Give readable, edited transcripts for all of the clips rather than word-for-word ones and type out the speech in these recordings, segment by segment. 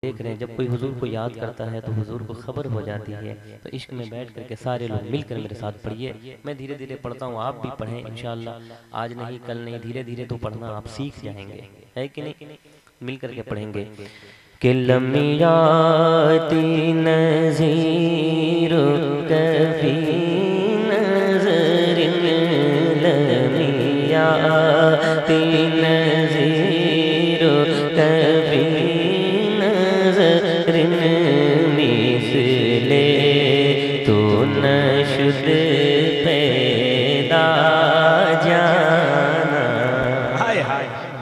دیکھ رہے ہیں جب کوئی حضور کو یاد کرتا ہے تو حضور کو خبر ہو جاتی ہے. تو عشق میں بیٹھ کر کے سارے لوگ مل کر میرے ساتھ پڑھیے. میں دھیرے دھیرے پڑھتا ہوں, آپ بھی پڑھیں انشاءاللہ. آج نہیں کل نہیں, دھیرے دھیرے تو پڑھنا آپ سیکھ جائیں گے, ہے کہ نہیں؟ مل کر کے پڑھیں گے. کہ لمیاتی نظیر کفی نظر لمیاتی نظیر کفی نظر مثل تو نشد پیدا جانا.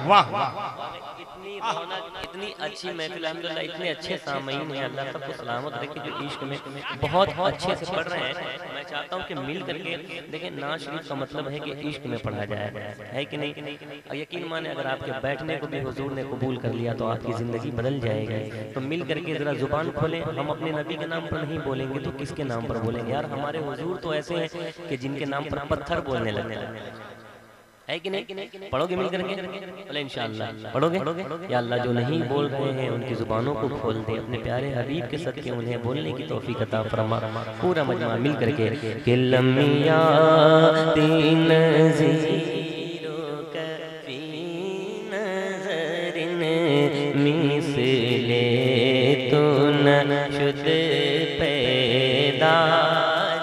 واہ واہ, اتنی اچھی محفل الحمدللہ, اتنے اچھے سامعین ہیں. اللہ سب کو سلامت رکھے جو عشق میں بہت اچھے سے پڑھ رہے ہیں. میں چاہتا ہوں کہ مل کر کے دیکھیں, نعت شریف کا مطلب ہے کہ عشق میں پڑھا جائے, ہے کہ نہیں؟ اور یقین مانے اگر آپ کے بیٹھنے کو بھی حضور نے قبول کر لیا تو آپ کی زندگی بدل جائے گی. تو مل کر کے ذرا زبان کھولیں. ہم اپنے نبی کے نام پر نہیں بولیں گے تو کس کے نام پر بولیں گے یار؟ ہمارے حضور تو ایسے ہیں کہ جن کے نام پر پتھر بولنے لگتے ہیں, ہے کہ نہیں؟ پڑھو گے مل کر کے؟ بولے انشاءاللہ پڑھو گے؟ یا اللہ جو نہیں بول رہے ہیں ان کی زبانوں کو کھول دے, اپنے پیارے حبیب کے صدقے انہیں بولنے کی توفیق عطا فرما. پورا مجمع مل کر کے کہ لمیاتی نظیر کفی نظر مثل تو نشد پیدا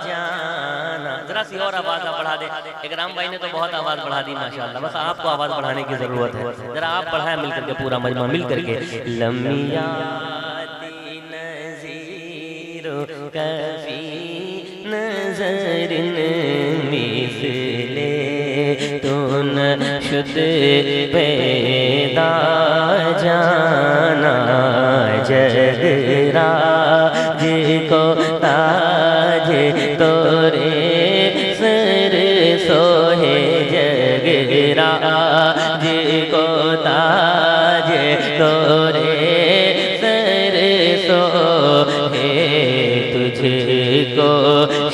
جانا. ذرا سی اور آواز بڑھا دے. اکرام بھائی نے تو بہت آواز بڑھا دی ماشاءاللہ, بس آپ کو آواز بڑھانے کی ضرورت ہے. ذرا آپ بڑھائیں مل کر کے, پورا مجمع مل کر کے. لمیاتی نظیر کفی نظر مثل تو نشد پیدا جانا. جگراج کو تاج تورے سر سوہے, جگراج کو تاج تورے سر سوہے, تجھ کو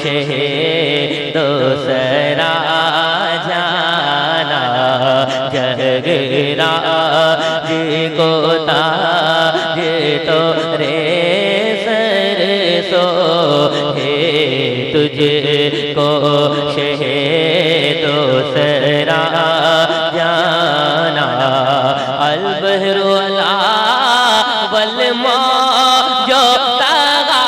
شہد و سرا جانا. جگراج کو تاج تورے سر سوہے, تجھ کو شہد و سرا جانا. البحر ولا والماء جو طغى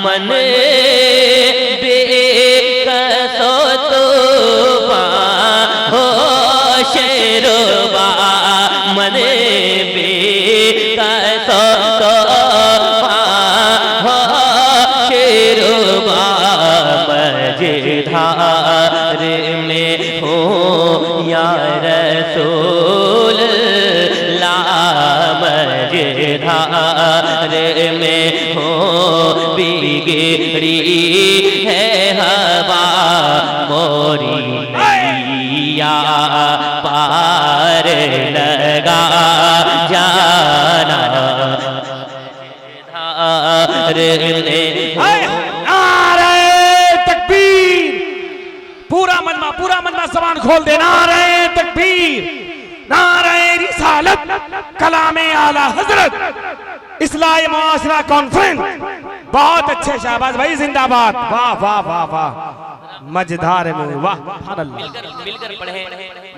من بے کس و طوفان ہو شیربا, من بے کس و طوفان ہو شیربا. مجدھار میں ہوں یا رسول اللہ, مجدھار میں ہوں بگڑی ہے ہوا, موری نیا پار لگا جانا. مجدھار میں نعرہ تکبیر. پورا مجمع زبان کھول دے. نعرہ تکبیر, نعرہ رسالت, کلام اعلی حضرت, اصلاح معاشرہ کانفرنس. بہت اچھے شہباز بھائی, زندہ باد. واہ واہ واہ واہ, مجدھار میں واہ. مل کر پڑھیں.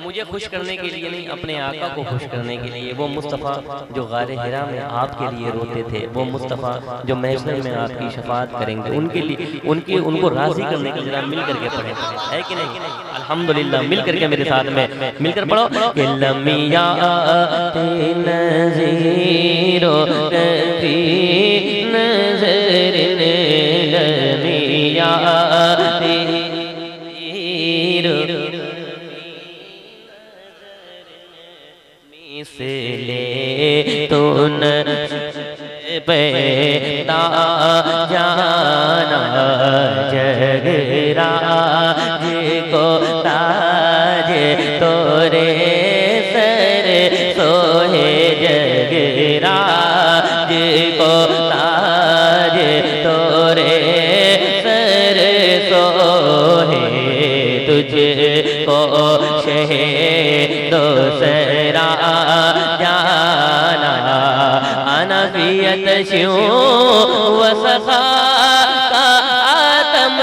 مجھے خوش کرنے کے لیے نہیں, اپنے آقا کو خوش کرنے کے لیے. وہ مصطفیٰ جو غار حرا میں آپ کے لیے روتے تھے, وہ مصطفیٰ جو محشر میں آپ کی شفاعت کریں گے, ان کے لیے ان کو راضی کرنے کے لیے مل کر کے پڑھیں, ہے کہ نہیں؟ الحمدللہ مل کر کے میرے ساتھ میں مل کر پڑھو. کہ لمیاتی نظیر کفی نظر لمیاتی مثل تو نشد پیدا جانا. جگراج کو تاج تورے سر سوہے, جگراج کو تاج تورے سر سوہے, تجھ عطشوں و سخا کا آتم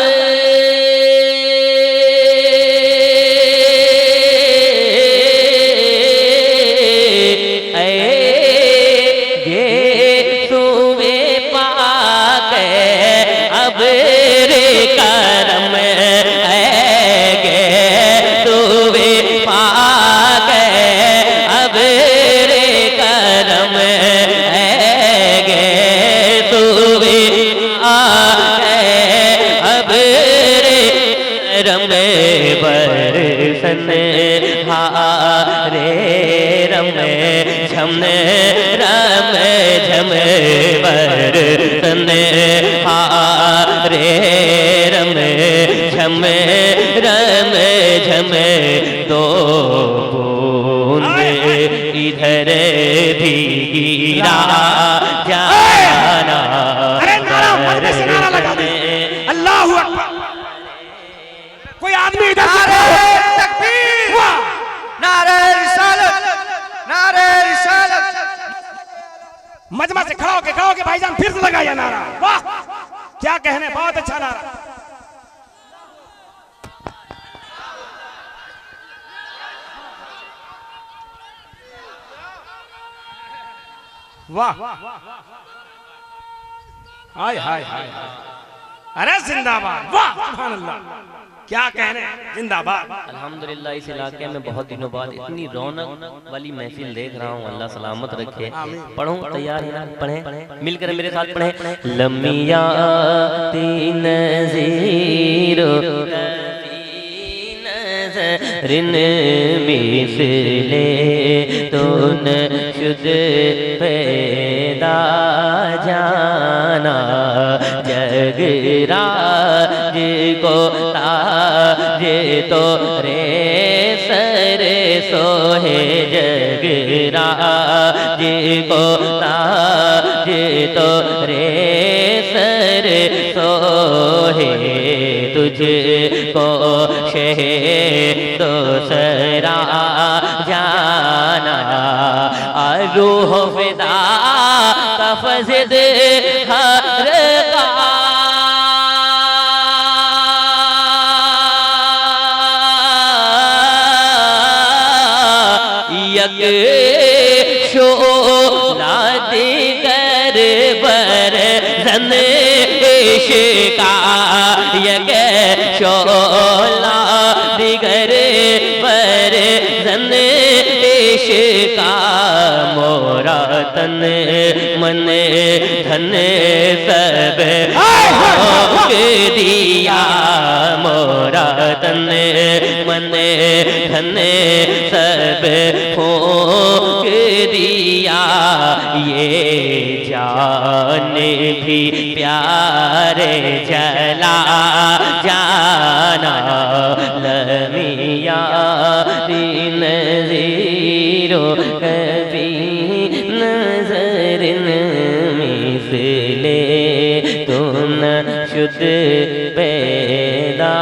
دو بوند ادھر بھی گرا جانا اللہ اکبر کوئی آدمی ادھر سے تکبیر نعرہ رسالت نعرہ رسالت مجمع سے کھڑا ہو کے بھائی جان پھر سے لگایا نعرہ واہ کیا کہنے بہت اچھا نعرہ واہ ہائے ہائے ہائے ارے زندہ باد واہ سبحان اللہ کیا کہنے زندہ باد الحمدللہ اس علاقے میں بہت دنوں بعد اتنی رونق والی محفل دیکھ رہا ہوں اللہ سلامت رکھے پڑھوں تیار ہیں پڑھیں مل کر میرے ساتھ پڑھیں لمیات نظیر رن مثل تو نشد پیدا جانا جگ راج کو تاج تو رے سر سوہے جگ راج کو تاج تو رے سر سوہے تجھ کو دوسرا جانا روح فدا تفزد ہر یک شعلہ دیگر بر زن عشقا یک شعلہ دیگر بر زن عشقا مورا تن من دھن سب پھونک دیا مورا تن من دھن سب پھونک دیا یہ جان بھی پیارے جلا جانا لمیات نظیر کبھی نظر مثل تو نشد پیدا